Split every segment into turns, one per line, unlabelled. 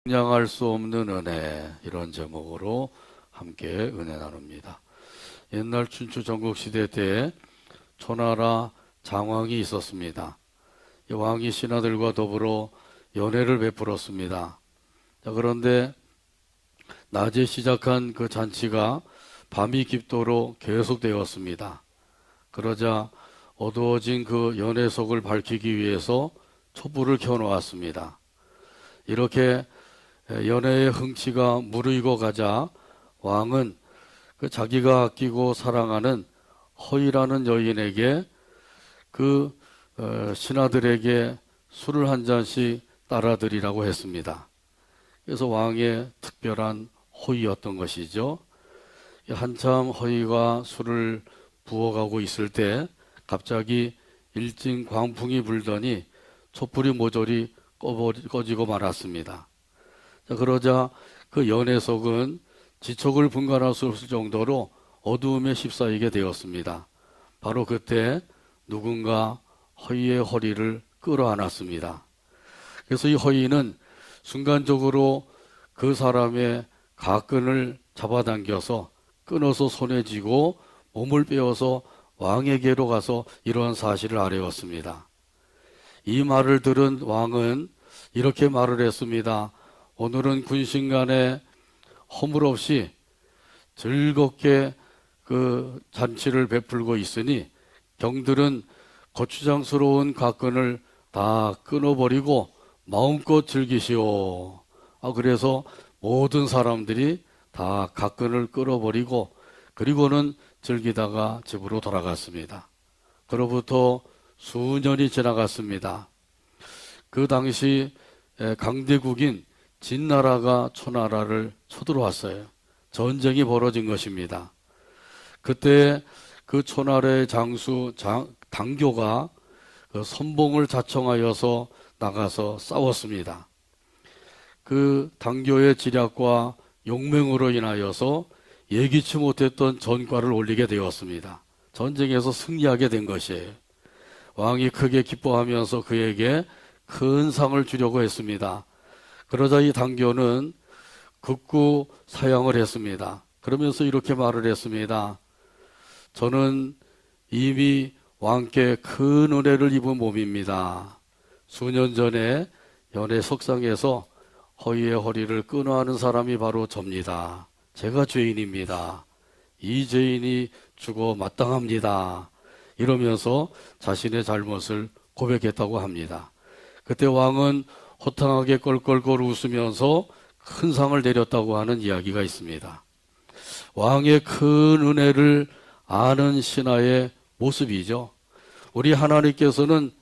상냥할 수 없는 은혜, 이런 제목으로 함께 은혜 나눕니다. 옛날 춘추 전국시대 때 초나라 장왕이 있었습니다. 이 왕이 신하들과 더불어 연회를 베풀었습니다. 그런데 낮에 시작한 그 잔치가 밤이 깊도록 계속되었습니다. 그러자 어두워진 그 연회석을 밝히기 위해서 촛불을 켜놓았습니다. 이렇게 연애의 흥취가 무르익어 가자 왕은 그 자기가 아끼고 사랑하는 허이라는 여인에게 그 신하들에게 술을 한 잔씩 따라드리라고 했습니다. 그래서 왕의 특별한 허이였던 것이죠. 한참 허이가 술을 부어가고 있을 때 갑자기 일진 광풍이 불더니 촛불이 모조리 꺼지고 말았습니다. 그러자 그 연회석은 지척을 분간할 수 없을 정도로 어두움에 휩싸이게 되었습니다. 바로 그때 누군가 허이의 허리를 끌어안았습니다. 그래서 이 허이는 순간적으로 그 사람의 가끈을 잡아당겨서 끊어서 손에 쥐고 몸을 빼어서 왕에게로 가서 이러한 사실을 아뢰었습니다. 이 말을 들은 왕은 이렇게 말을 했습니다. 오늘은 군신간에 허물 없이 즐겁게 그 잔치를 베풀고 있으니 경들은 거추장스러운 가끈을 다 끊어버리고 마음껏 즐기시오. 그래서 모든 사람들이 다 가끈을 끊어버리고 그리고는 즐기다가 집으로 돌아갔습니다. 그로부터 수년이 지나갔습니다. 그 당시 강대국인 진나라가 초나라를 쳐들어왔어요. 전쟁이 벌어진 것입니다. 그때 그 초나라의 장수 당교가 그 선봉을 자청하여서 나가서 싸웠습니다. 그 당교의 지략과 용맹으로 인하여서 예기치 못했던 전과를 올리게 되었습니다. 전쟁에서 승리하게 된 것이에요. 왕이 크게 기뻐하면서 그에게 큰 상을 주려고 했습니다. 그러자 이 당교는 극구 사양을 했습니다. 그러면서 이렇게 말을 했습니다. 저는 이미 왕께 큰 은혜를 입은 몸입니다. 수년 전에 연회 석상에서 허이의 허리를 끊어하는 사람이 바로 접니다. 제가 죄인입니다. 이 죄인이 죽어 마땅합니다. 이러면서 자신의 잘못을 고백했다고 합니다. 그때 왕은 호탕하게 껄껄껄 웃으면서 큰 상을 내렸다고 하는 이야기가 있습니다. 왕의 큰 은혜를 아는 신하의 모습이죠. 우리 하나님께서는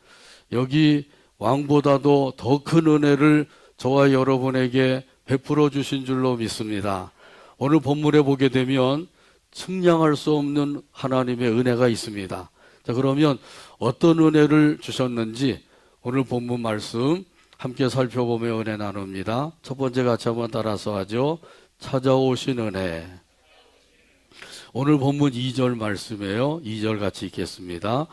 여기 왕보다도 더 큰 은혜를 저와 여러분에게 베풀어 주신 줄로 믿습니다. 오늘 본문에 보게 되면 측량할 수 없는 하나님의 은혜가 있습니다. 자, 그러면 어떤 은혜를 주셨는지 오늘 본문 말씀 함께 살펴보며 은혜 나눕니다. 첫 번째 같이 한번 따라서 하죠. 찾아오신 은혜. 오늘 본문 2절 말씀이에요. 2절 같이 읽겠습니다.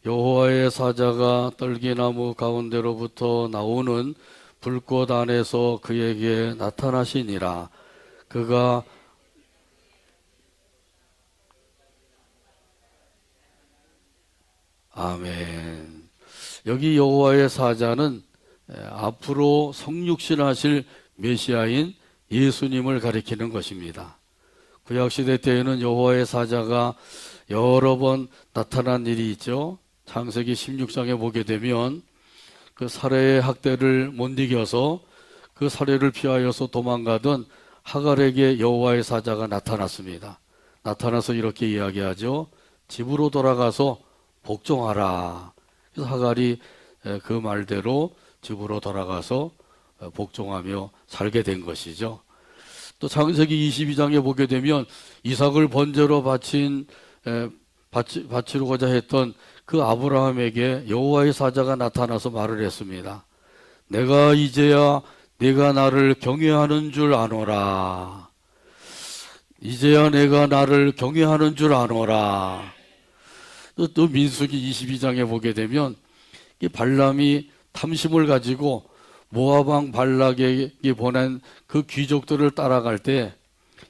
여호와의 사자가 떨기나무 가운데로부터 나오는 불꽃 안에서 그에게 나타나시니라. 그가 아멘. 여기 여호와의 사자는 앞으로 성육신하실 메시아인 예수님을 가리키는 것입니다. 구약시대 때에는 여호와의 사자가 여러 번 나타난 일이 있죠. 창세기 16장에 보게 되면 그 사례의 학대를 못 이겨서 그 사례를 피하여서 도망가던 하갈에게 여호와의 사자가 나타났습니다. 나타나서 이렇게 이야기하죠. 집으로 돌아가서 복종하라. 그래서 하갈이 그 말대로 집으로 돌아가서 복종하며 살게 된 것이죠. 또 창세기 22장에 보게 되면 이삭을 번제로 바치려고자 했던 그 아브라함에게 여호와의 사자가 나타나서 말을 했습니다. 내가 이제야 네가 나를 경외하는 줄 아노라. 이제야 내가 나를 경외하는 줄 아노라. 또 민수기 22장에 보게 되면 이 발람이 탐심을 가지고 모압 왕 발락에게 보낸 그 귀족들을 따라갈 때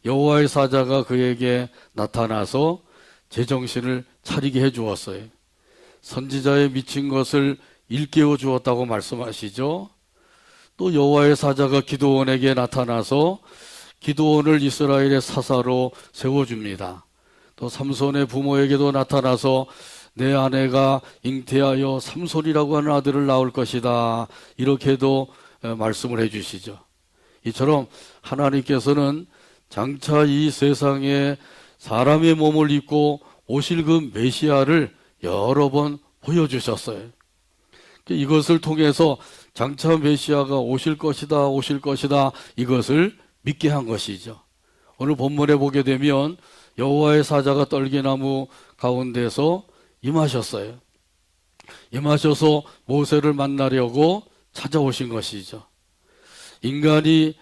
여호와의 사자가 그에게 나타나서 제정신을 차리게 해 주었어요. 선지자의 미친 것을 일깨워 주었다고 말씀하시죠. 또 여호와의 사자가 기드온에게 나타나서 기드온을 이스라엘의 사사로 세워줍니다. 또 삼손의 부모에게도 나타나서 내 아내가 잉태하여 삼손이라고 하는 아들을 낳을 것이다, 이렇게도 말씀을 해주시죠. 이처럼 하나님께서는 장차 이 세상에 사람의 몸을 입고 오실 그 메시아를 여러 번 보여주셨어요. 이것을 통해서 장차 메시아가 오실 것이다, 오실 것이다, 이것을 믿게 한 것이죠. 오늘 본문에 보게 되면 여호와의 사자가 떨기나무 가운데서 임하셨어요. 임하셔서 모세를 만나려고 찾아오신 것이죠. 인간이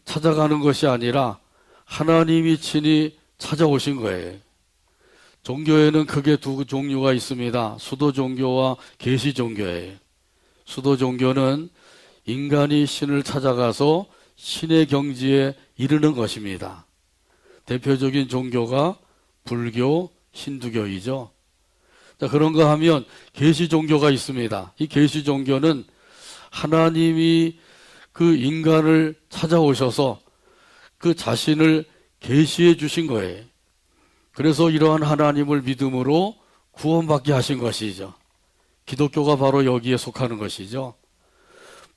찾아가는 것이 아니라 하나님이 친히 찾아오신 거예요. 종교에는 크게 두 종류가 있습니다. 수도 종교와 계시 종교예요. 수도 종교는 인간이 신을 찾아가서 신의 경지에 이르는 것입니다. 대표적인 종교가 불교, 힌두교이죠. 자, 그런가 하면 계시 종교가 있습니다. 이 계시 종교는 하나님이 그 인간을 찾아오셔서 그 자신을 계시해 주신 거예요. 그래서 이러한 하나님을 믿음으로 구원받게 하신 것이죠. 기독교가 바로 여기에 속하는 것이죠.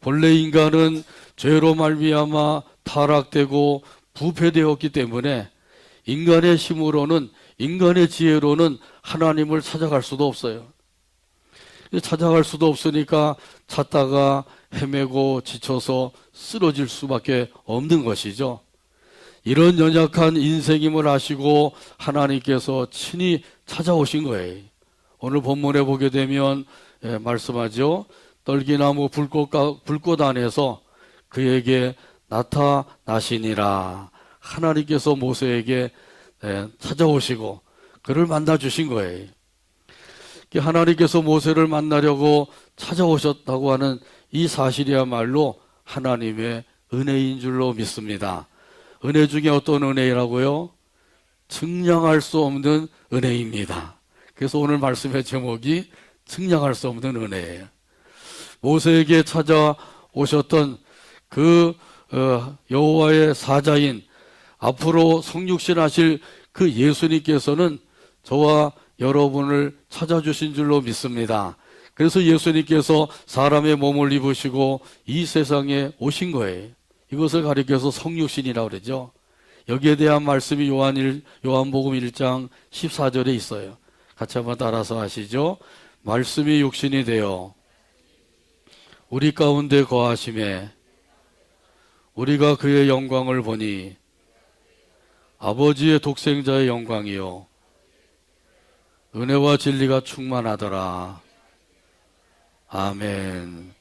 본래 인간은 죄로 말미암아 타락되고 부패되었기 때문에 인간의 힘으로는, 인간의 지혜로는 하나님을 찾아갈 수도 없어요. 찾아갈 수도 없으니까 찾다가 헤매고 지쳐서 쓰러질 수밖에 없는 것이죠. 이런 연약한 인생임을 아시고 하나님께서 친히 찾아오신 거예요. 오늘 본문에 보게 되면 말씀하죠. 떨기나무 불꽃 안에서 그에게 나타나시니라. 하나님께서 모세에게 찾아오시고 그를 만나 주신 거예요. 하나님께서 모세를 만나려고 찾아오셨다고 하는 이 사실이야말로 하나님의 은혜인 줄로 믿습니다. 은혜 중에 어떤 은혜라고요? 측량할 수 없는 은혜입니다. 그래서 오늘 말씀의 제목이 측량할 수 없는 은혜예요. 모세에게 찾아오셨던 여호와의 사자인 앞으로 성육신하실 그 예수님께서는 저와 여러분을 찾아주신 줄로 믿습니다. 그래서 예수님께서 사람의 몸을 입으시고 이 세상에 오신 거예요. 이것을 가리켜서 성육신이라고 그러죠. 여기에 대한 말씀이 요한복음 1장 14절에 있어요. 같이 한번 따라서 하시죠. 말씀이 육신이 되어 우리 가운데 거하심에 우리가 그의 영광을 보니 아버지의 독생자의 영광이요 은혜와 진리가 충만하더라. 아멘.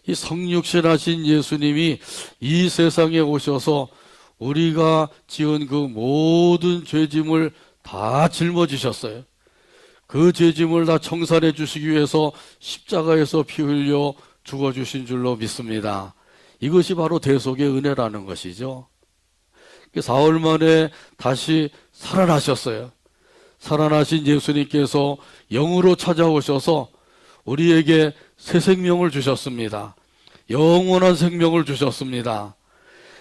이 성육신하신 예수님이 이 세상에 오셔서 우리가 지은 그 모든 죄짐을 다 짊어지셨어요. 그 죄짐을 다 청산해 주시기 위해서 십자가에서 피 흘려 죽어주신 줄로 믿습니다. 이것이 바로 대속의 은혜라는 것이죠. 사흘 만에 다시 살아나셨어요. 살아나신 예수님께서 영으로 찾아오셔서 우리에게 새 생명을 주셨습니다. 영원한 생명을 주셨습니다.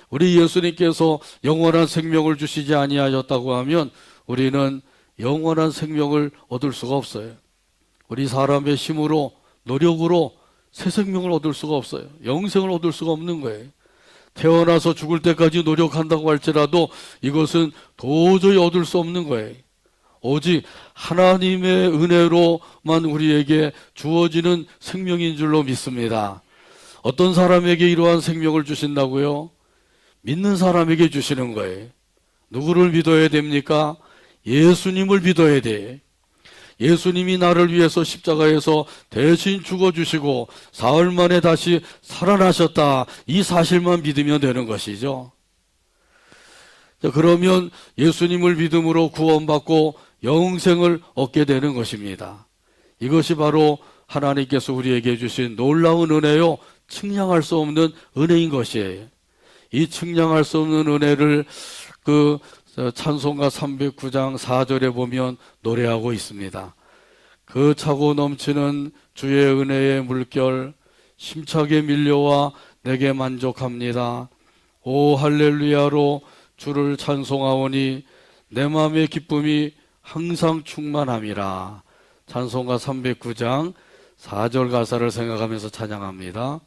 우리 예수님께서 영원한 생명을 주시지 아니하셨다고 하면 우리는 영원한 생명을 얻을 수가 없어요. 우리 사람의 힘으로, 노력으로 새 생명을 얻을 수가 없어요. 영생을 얻을 수가 없는 거예요. 태어나서 죽을 때까지 노력한다고 할지라도 이것은 도저히 얻을 수 없는 거예요. 오직 하나님의 은혜로만 우리에게 주어지는 생명인 줄로 믿습니다. 어떤 사람에게 이러한 생명을 주신다고요? 믿는 사람에게 주시는 거예요. 누구를 믿어야 됩니까? 예수님을 믿어야 돼. 예수님이 나를 위해서 십자가에서 대신 죽어주시고 사흘 만에 다시 살아나셨다. 이 사실만 믿으면 되는 것이죠. 자, 그러면 예수님을 믿음으로 구원받고 영생을 얻게 되는 것입니다. 이것이 바로 하나님께서 우리에게 주신 놀라운 은혜요 측량할 수 없는 은혜인 것이에요. 이 측량할 수 없는 은혜를 그 찬송가 309장 4절에 보면 노래하고 있습니다. 그 차고 넘치는 주의 은혜의 물결 심차게 밀려와 내게 만족합니다. 오 할렐루야로 주를 찬송하오니 내 마음의 기쁨이 항상 충만함이라. 찬송가 309장 4절 가사를 생각하면서 찬양합니다.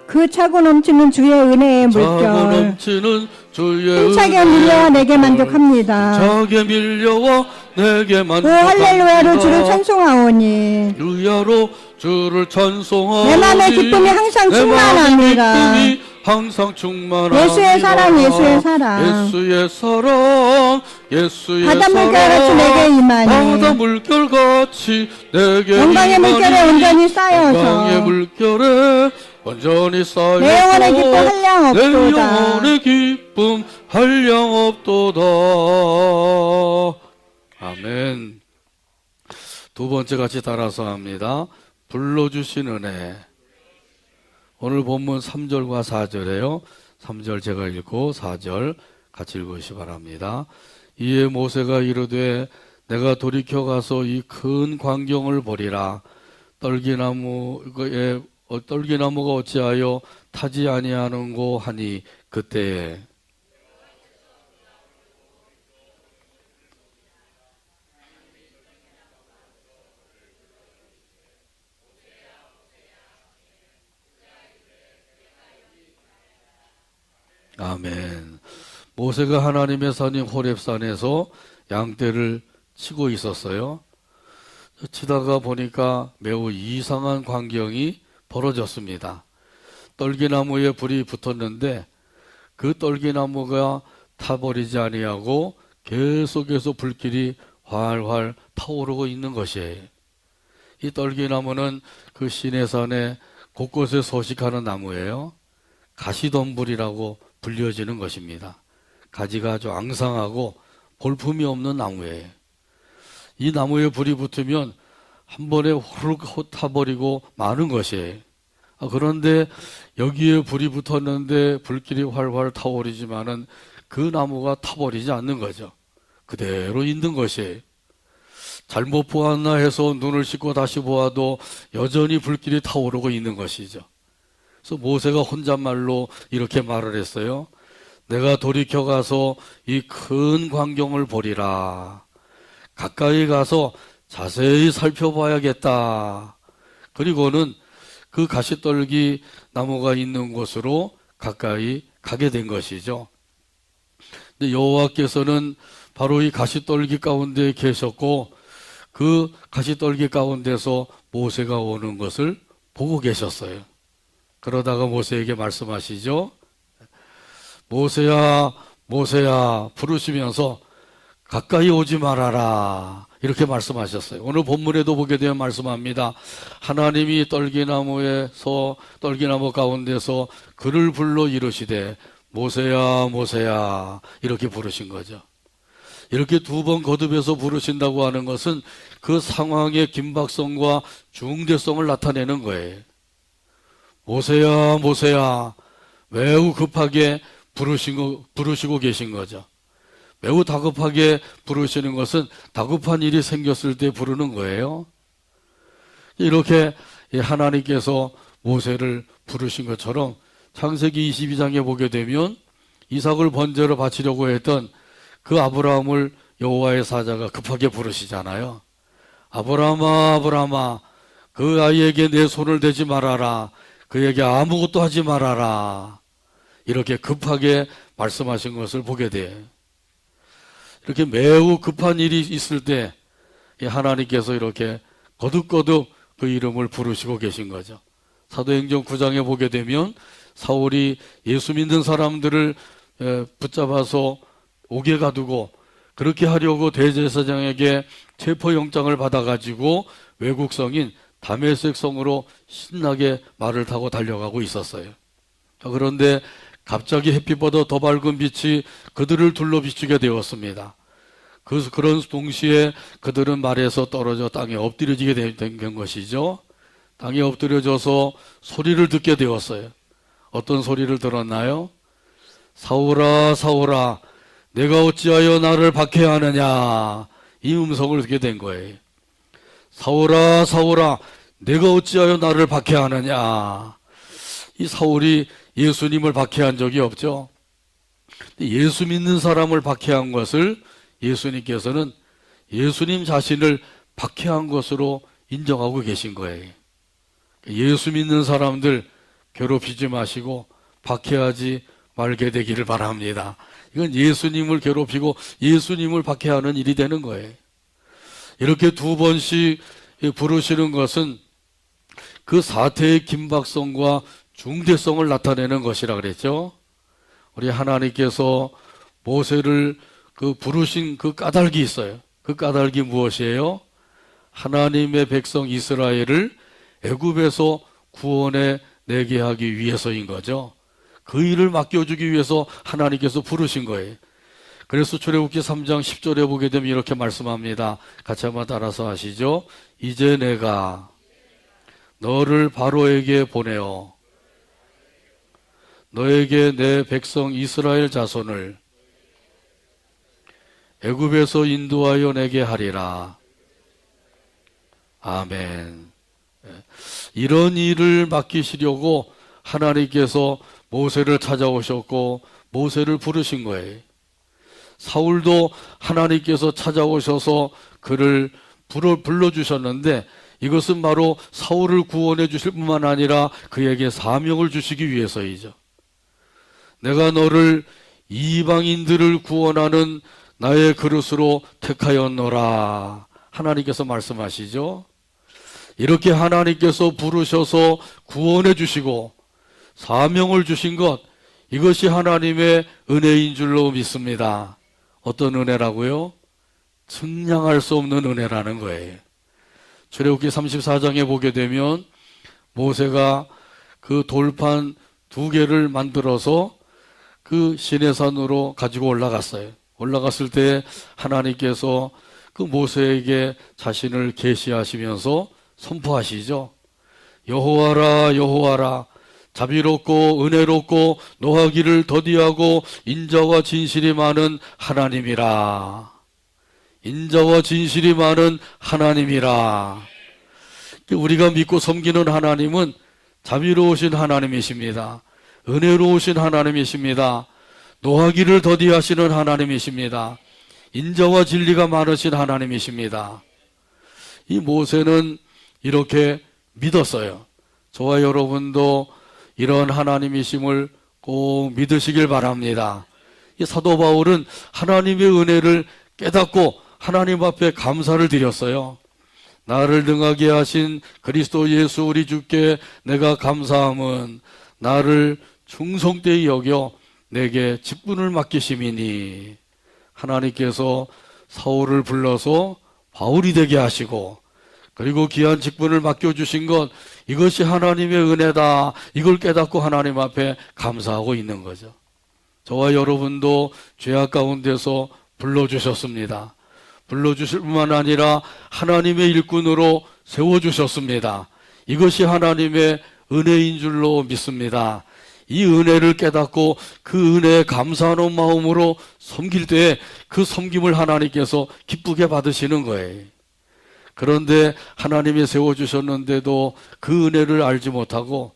그 차고 넘치는 주의 은혜의
차고
물결
넘치는 주의
힘차게 밀려와 내게 만족합니다.
힘차게 밀려와 내게
오
만족합니다.
할렐루야로 주를 찬송하오니
할렐루야로 주를 찬송하오니
내 마음의 기쁨이 항상 충만합니다.
기쁨이 항상 충만합니다.
예수의 사랑 예수의 사랑
예수의 사랑 예수의
바다
사랑
물결같이 내게 임하니
바다 물결같이 내게
영광의 물결에 온전히 쌓여서
영광의 물결에 온전히 쌓여서
내 영혼의 기쁨 한량
내
없도다.
영혼의 기쁨 한량 없도다. 아멘. 두 번째 같이 따라서 합니다. 불러주신 은혜. 오늘 본문 3절과 4절에요. 3절 제가 읽고 4절 같이 읽으시 바랍니다. 이에 모세가 이르되 내가 돌이켜 가서 이 큰 광경을 보리라. 떨기나무가 어찌하여 타지 아니하는고 하니 그때에 아멘. 모세가 하나님의 산인 호렙산에서 양떼를 치고 있었어요. 치다가 보니까 매우 이상한 광경이 벌어졌습니다. 떨기나무에 불이 붙었는데 그 떨기나무가 타버리지 아니하고 계속해서 불길이 활활 타오르고 있는 것이에요. 이 떨기나무는 그 시내산에 곳곳에 서식하는 나무예요. 가시덤불이라고 불려지는 것입니다. 가지가 아주 앙상하고 볼품이 없는 나무예요. 이 나무에 불이 붙으면 한 번에 호르륵 타버리고 마는 것이에요. 그런데 여기에 불이 붙었는데 불길이 활활 타오르지만은 그 나무가 타버리지 않는 거죠. 그대로 있는 것이에요. 잘못 보았나 해서 눈을 씻고 다시 보아도 여전히 불길이 타오르고 있는 것이죠. 그래서 모세가 혼잣말로 이렇게 말을 했어요. 내가 돌이켜 가서 이 큰 광경을 보리라. 가까이 가서 자세히 살펴봐야겠다. 그리고는 그 가시떨기 나무가 있는 곳으로 가까이 가게 된 것이죠. 근데 여호와께서는 바로 이 가시떨기 가운데 계셨고 그 가시떨기 가운데서 모세가 오는 것을 보고 계셨어요. 그러다가 모세에게 말씀하시죠. 모세야, 모세야 부르시면서 가까이 오지 말아라. 이렇게 말씀하셨어요. 오늘 본문에도 보게 되면 말씀합니다. 하나님이 떨기나무 가운데서 그를 불러 이르시되 모세야, 모세야 이렇게 부르신 거죠. 이렇게 두 번 거듭해서 부르신다고 하는 것은 그 상황의 긴박성과 중대성을 나타내는 거예요. 모세야, 모세야 매우 급하게 부르시고 계신 거죠. 매우 다급하게 부르시는 것은 다급한 일이 생겼을 때 부르는 거예요. 이렇게 하나님께서 모세를 부르신 것처럼 창세기 22장에 보게 되면 이삭을 번제로 바치려고 했던 그 아브라함을 여호와의 사자가 급하게 부르시잖아요. 아브라함아, 아브라함아, 그 아이에게 내 손을 대지 말아라. 그에게 아무것도 하지 말아라. 이렇게 급하게 말씀하신 것을 보게 돼요. 이렇게 매우 급한 일이 있을 때 하나님께서 이렇게 거듭거듭 그 이름을 부르시고 계신 거죠. 사도행전 9장에 보게 되면 사울이 예수 믿는 사람들을 붙잡아서 옥에 가두고 그렇게 하려고 대제사장에게 체포영장을 받아가지고 외국 성인 다메섹 성으로 신나게 말을 타고 달려가고 있었어요. 그런데 갑자기 햇빛보다 더 밝은 빛이 그들을 둘러 비추게 되었습니다. 그런 동시에 그들은 말에서 떨어져 땅에 엎드려지게 된 것이죠. 땅에 엎드려져서 소리를 듣게 되었어요. 어떤 소리를 들었나요? 사울아, 사울아, 내가 어찌하여 나를 박해하느냐? 이 음성을 듣게 된 거예요. 사울아, 사울아, 내가 어찌하여 나를 박해하느냐? 이 사울이 예수님을 박해한 적이 없죠. 예수 믿는 사람을 박해한 것을 예수님께서는 예수님 자신을 박해한 것으로 인정하고 계신 거예요. 예수 믿는 사람들 괴롭히지 마시고 박해하지 말게 되기를 바랍니다. 이건 예수님을 괴롭히고 예수님을 박해하는 일이 되는 거예요. 이렇게 두 번씩 부르시는 것은 그 사태의 긴박성과 중대성을 나타내는 것이라 그랬죠. 우리 하나님께서 모세를 부르신 그 까닭이 있어요. 그 까닭이 무엇이에요? 하나님의 백성 이스라엘을 애굽에서 구원해 내게 하기 위해서인 거죠. 그 일을 맡겨주기 위해서 하나님께서 부르신 거예요. 그래서 출애굽기 3장 10절에 보게 되면 이렇게 말씀합니다. 같이 한번 따라서 하시죠. 이제 내가 너를 바로에게 보내어 너에게 내 백성 이스라엘 자손을 애굽에서 인도하여 내게 하리라. 아멘. 이런 일을 맡기시려고 하나님께서 모세를 찾아오셨고 모세를 부르신 거예요. 사울도 하나님께서 찾아오셔서 그를 불러주셨는데 이것은 바로 사울을 구원해 주실 뿐만 아니라 그에게 사명을 주시기 위해서이죠. 내가 너를 이방인들을 구원하는 나의 그릇으로 택하였노라. 하나님께서 말씀하시죠. 이렇게 하나님께서 부르셔서 구원해 주시고 사명을 주신 것, 이것이 하나님의 은혜인 줄로 믿습니다. 어떤 은혜라고요? 측량할 수 없는 은혜라는 거예요. 출애굽기 34장에 보게 되면 모세가 그 돌판 2개를 만들어서 그 시내산으로 가지고 올라갔어요. 올라갔을 때 하나님께서 그 모세에게 자신을 계시하시면서 선포하시죠. 여호와라, 여호와라, 자비롭고 은혜롭고 노하기를 더디하고 인자와 진실이 많은 하나님이라. 인자와 진실이 많은 하나님이라. 우리가 믿고 섬기는 하나님은 자비로우신 하나님이십니다. 은혜로우신 하나님이십니다. 노하기를 더디하시는 하나님이십니다. 인자와 진리가 많으신 하나님이십니다. 이 모세는 이렇게 믿었어요. 저와 여러분도 이런 하나님이심을 꼭 믿으시길 바랍니다. 이 사도 바울은 하나님의 은혜를 깨닫고 하나님 앞에 감사를 드렸어요. 나를 능하게 하신 그리스도 예수 우리 주께 내가 감사함은 나를 충성되이 여겨 내게 직분을 맡기심이니. 하나님께서 사울을 불러서 바울이 되게 하시고 그리고 귀한 직분을 맡겨주신 것, 이것이 하나님의 은혜다. 이걸 깨닫고 하나님 앞에 감사하고 있는 거죠. 저와 여러분도 죄악 가운데서 불러주셨습니다. 불러주실 뿐만 아니라 하나님의 일꾼으로 세워주셨습니다. 이것이 하나님의 은혜인 줄로 믿습니다. 이 은혜를 깨닫고 그 은혜에 감사하는 마음으로 섬길 때 그 섬김을 하나님께서 기쁘게 받으시는 거예요. 그런데 하나님이 세워주셨는데도 그 은혜를 알지 못하고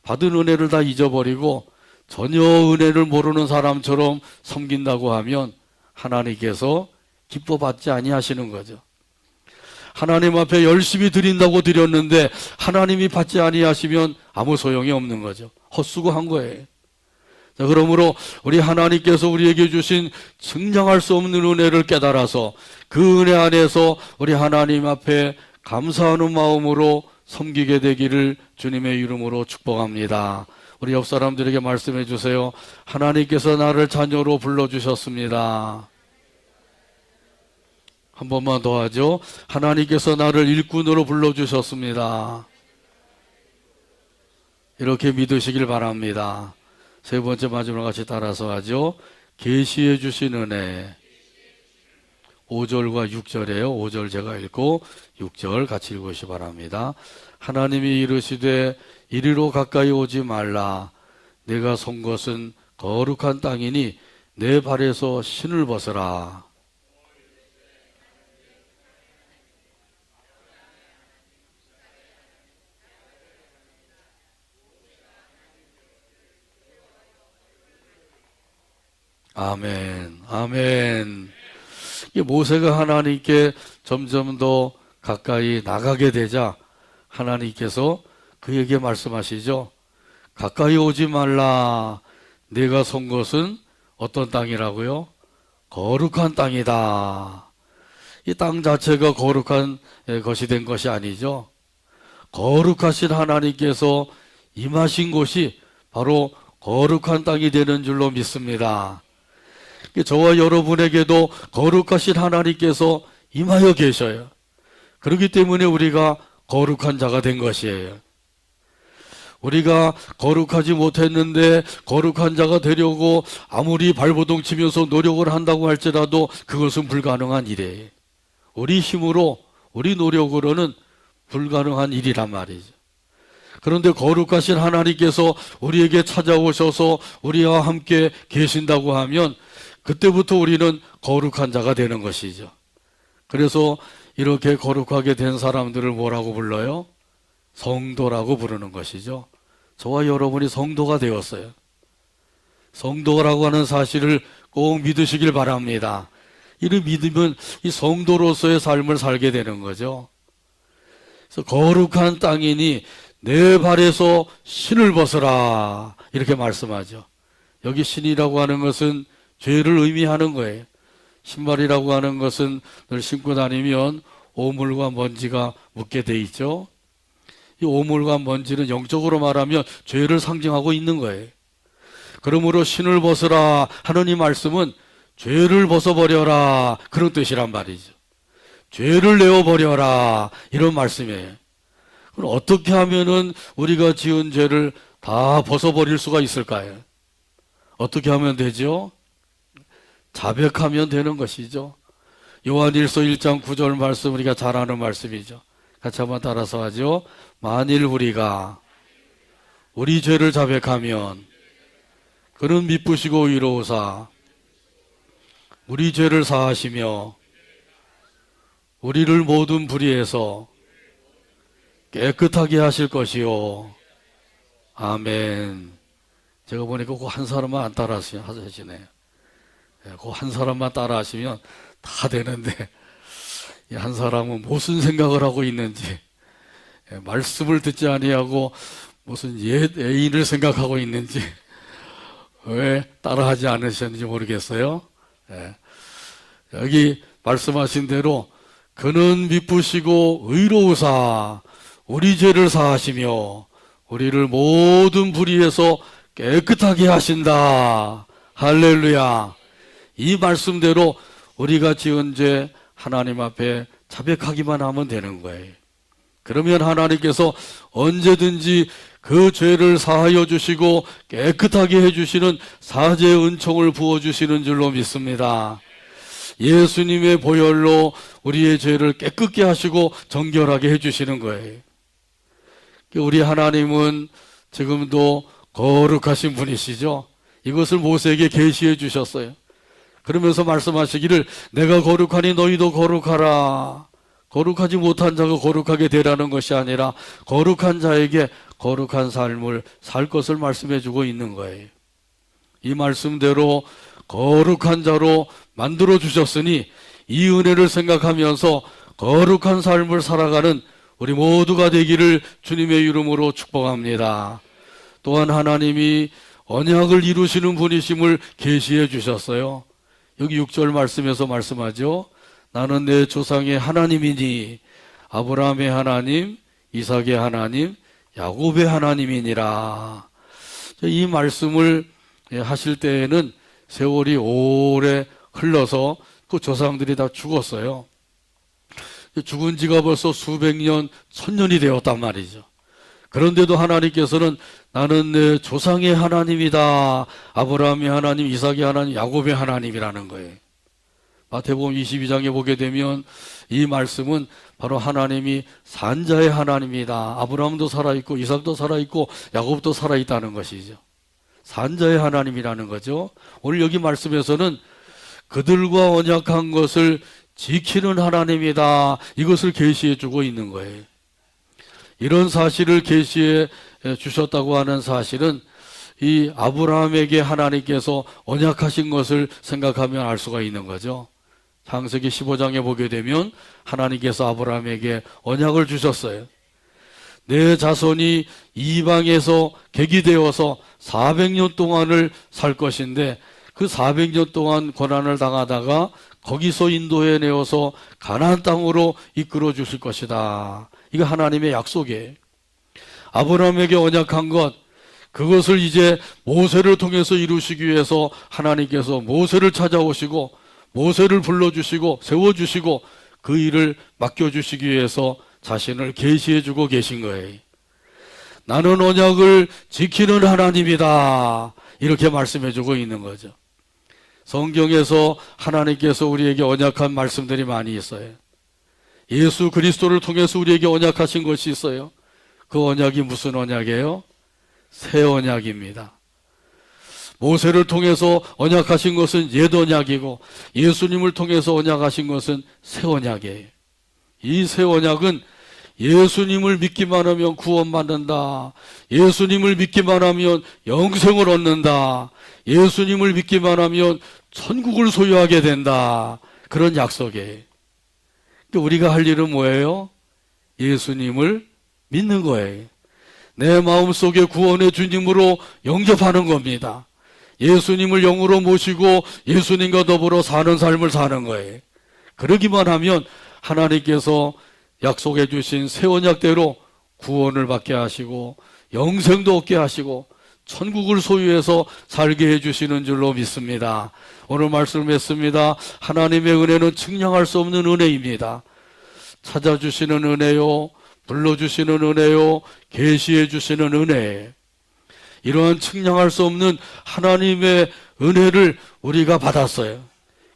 받은 은혜를 다 잊어버리고 전혀 은혜를 모르는 사람처럼 섬긴다고 하면 하나님께서 기뻐받지 아니하시는 거죠. 하나님 앞에 열심히 드린다고 드렸는데 하나님이 받지 아니하시면 아무 소용이 없는 거죠. 헛수고한 거예요. 자, 그러므로 우리 하나님께서 우리에게 주신 측량할 수 없는 은혜를 깨달아서 그 은혜 안에서 우리 하나님 앞에 감사하는 마음으로 섬기게 되기를 주님의 이름으로 축복합니다. 우리 옆 사람들에게 말씀해 주세요. 하나님께서 나를 자녀로 불러주셨습니다. 한 번만 더 하죠. 하나님께서 나를 일꾼으로 불러주셨습니다. 이렇게 믿으시길 바랍니다. 세 번째 마지막 같이 따라서 하죠. 계시해 주신 은혜. 5절과 6절이에요. 5절 제가 읽고 6절 같이 읽으시 바랍니다. 하나님이 이르시되 이리로 가까이 오지 말라. 내가 선 것은 거룩한 땅이니 내 발에서 신을 벗어라. 아멘, 아멘. 이 모세가 하나님께 점점 더 가까이 나가게 되자 하나님께서 그에게 말씀하시죠. 가까이 오지 말라. 내가 선 것은 어떤 땅이라고요? 거룩한 땅이다. 이 땅 자체가 거룩한 것이 된 것이 아니죠. 거룩하신 하나님께서 임하신 곳이 바로 거룩한 땅이 되는 줄로 믿습니다. 저와 여러분에게도 거룩하신 하나님께서 임하여 계셔요. 그렇기 때문에 우리가 거룩한 자가 된 것이에요. 우리가 거룩하지 못했는데 거룩한 자가 되려고 아무리 발버둥 치면서 노력을 한다고 할지라도 그것은 불가능한 일이에요. 우리 힘으로, 우리 노력으로는 불가능한 일이란 말이죠. 그런데 거룩하신 하나님께서 우리에게 찾아오셔서 우리와 함께 계신다고 하면 그때부터 우리는 거룩한 자가 되는 것이죠. 그래서 이렇게 거룩하게 된 사람들을 뭐라고 불러요? 성도라고 부르는 것이죠. 저와 여러분이 성도가 되었어요. 성도라고 하는 사실을 꼭 믿으시길 바랍니다. 이를 믿으면 이 성도로서의 삶을 살게 되는 거죠. 그래서 거룩한 땅이니 내 발에서 신을 벗어라 이렇게 말씀하죠. 여기 신이라고 하는 것은 죄를 의미하는 거예요. 신발이라고 하는 것은 늘 신고 다니면 오물과 먼지가 묻게 돼 있죠. 이 오물과 먼지는 영적으로 말하면 죄를 상징하고 있는 거예요. 그러므로 신을 벗으라 하는 이 말씀은 죄를 벗어버려라 그런 뜻이란 말이죠. 죄를 내어버려라 이런 말씀이에요. 그럼 어떻게 하면은 우리가 지은 죄를 다 벗어버릴 수가 있을까요? 어떻게 하면 되죠? 자백하면 되는 것이죠. 요한일서 1장 9절 말씀 우리가 잘 아는 말씀이죠. 같이 한번 따라서 하죠. 만일 우리가 우리 죄를 자백하면 그는 미쁘시고 의로우사 우리 죄를 사하시며 우리를 모든 불의에서 깨끗하게 하실 것이요. 아멘. 제가 보니까 그 한 사람만 안 따라 하시네요. 그 한 사람만 따라 하시면 다 되는데 이 한 사람은 무슨 생각을 하고 있는지 말씀을 듣지 아니하고 무슨 옛 애인을 생각하고 있는지 왜 따라하지 않으셨는지 모르겠어요. 여기 말씀하신 대로 그는 미쁘시고 의로우사 우리 죄를 사하시며 우리를 모든 불의에서 깨끗하게 하신다. 할렐루야. 이 말씀대로 우리가 지은 죄 하나님 앞에 자백하기만 하면 되는 거예요. 그러면 하나님께서 언제든지 그 죄를 사하여 주시고 깨끗하게 해주시는 사죄의 은총을 부어주시는 줄로 믿습니다. 예수님의 보혈로 우리의 죄를 깨끗게 하시고 정결하게 해주시는 거예요. 우리 하나님은 지금도 거룩하신 분이시죠. 이것을 모세에게 계시해 주셨어요. 그러면서 말씀하시기를 내가 거룩하니 너희도 거룩하라. 거룩하지 못한 자가 거룩하게 되라는 것이 아니라 거룩한 자에게 거룩한 삶을 살 것을 말씀해 주고 있는 거예요. 이 말씀대로 거룩한 자로 만들어 주셨으니 이 은혜를 생각하면서 거룩한 삶을 살아가는 우리 모두가 되기를 주님의 이름으로 축복합니다. 또한 하나님이 언약을 이루시는 분이심을 계시해 주셨어요. 여기 6절 말씀에서 말씀하죠. 나는 내 조상의 하나님이니 아브라함의 하나님, 이삭의 하나님, 야곱의 하나님이니라. 이 말씀을 하실 때에는 세월이 오래 흘러서 그 조상들이 다 죽었어요. 죽은 지가 벌써 수백 년, 천년이 되었단 말이죠. 그런데도 하나님께서는 나는 내 조상의 하나님이다. 아브라함의 하나님, 이삭의 하나님, 야곱의 하나님이라는 거예요. 마태복음 22장에 보게 되면 이 말씀은 바로 하나님이 산자의 하나님이다. 아브라함도 살아있고 이삭도 살아있고 야곱도 살아있다는 것이죠. 산자의 하나님이라는 거죠. 오늘 여기 말씀에서는 그들과 언약한 것을 지키는 하나님이다. 이것을 계시해 주고 있는 거예요. 이런 사실을 계시해 주셨다고 하는 사실은 이 아브라함에게 하나님께서 언약하신 것을 생각하면 알 수가 있는 거죠. 창세기 15장에 보게 되면 하나님께서 아브라함에게 언약을 주셨어요. 내 자손이 이방에서 객이되어서 400년 동안을 살 것인데 그 400년 동안 고난을 당하다가 거기서 인도해내어서 가나안 땅으로 이끌어 주실 것이다. 이거 하나님의 약속이에요. 아브라함에게 언약한 것, 그것을 이제 모세를 통해서 이루시기 위해서 하나님께서 모세를 찾아오시고 모세를 불러주시고 세워주시고 그 일을 맡겨주시기 위해서 자신을 계시해주고 계신 거예요. 나는 언약을 지키는 하나님이다. 이렇게 말씀해주고 있는 거죠. 성경에서 하나님께서 우리에게 언약한 말씀들이 많이 있어요. 예수 그리스도를 통해서 우리에게 언약하신 것이 있어요. 그 언약이 무슨 언약이에요? 새 언약입니다. 모세를 통해서 언약하신 것은 옛 언약이고 예수님을 통해서 언약하신 것은 새 언약이에요. 이 새 언약은 예수님을 믿기만 하면 구원받는다. 예수님을 믿기만 하면 영생을 얻는다. 예수님을 믿기만 하면 천국을 소유하게 된다. 그런 약속이에요. 우리가 할 일은 뭐예요? 예수님을 믿는 거예요. 내 마음속에 구원의 주님으로 영접하는 겁니다. 예수님을 영으로 모시고 예수님과 더불어 사는 삶을 사는 거예요. 그러기만 하면 하나님께서 약속해 주신 새 언약대로 구원을 받게 하시고 영생도 얻게 하시고 천국을 소유해서 살게 해주시는 줄로 믿습니다. 오늘 말씀했습니다. 하나님의 은혜는 측량할 수 없는 은혜입니다. 찾아주시는 은혜요, 불러주시는 은혜요, 계시해 주시는 은혜. 이러한 측량할 수 없는 하나님의 은혜를 우리가 받았어요.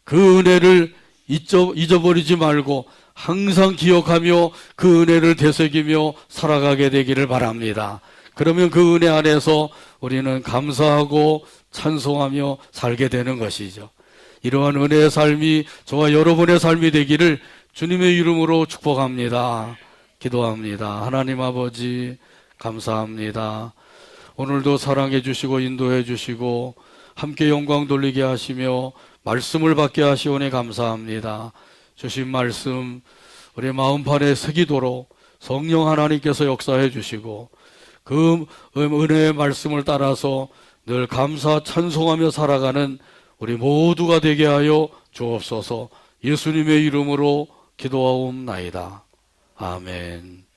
그 은혜를 잊어버리지 말고 항상 기억하며 그 은혜를 되새기며 살아가게 되기를 바랍니다. 그러면 그 은혜 안에서 우리는 감사하고 찬송하며 살게 되는 것이죠. 이러한 은혜의 삶이 저와 여러분의 삶이 되기를 주님의 이름으로 축복합니다. 기도합니다. 하나님 아버지 감사합니다. 오늘도 사랑해 주시고 인도해 주시고 함께 영광 돌리게 하시며 말씀을 받게 하시오니 감사합니다. 주신 말씀 우리 마음판에 새기도록 성령 하나님께서 역사해 주시고 그 은혜의 말씀을 따라서 늘 감사 찬송하며 살아가는 우리 모두가 되게 하여 주옵소서. 예수님의 이름으로 기도하옵나이다. 아멘.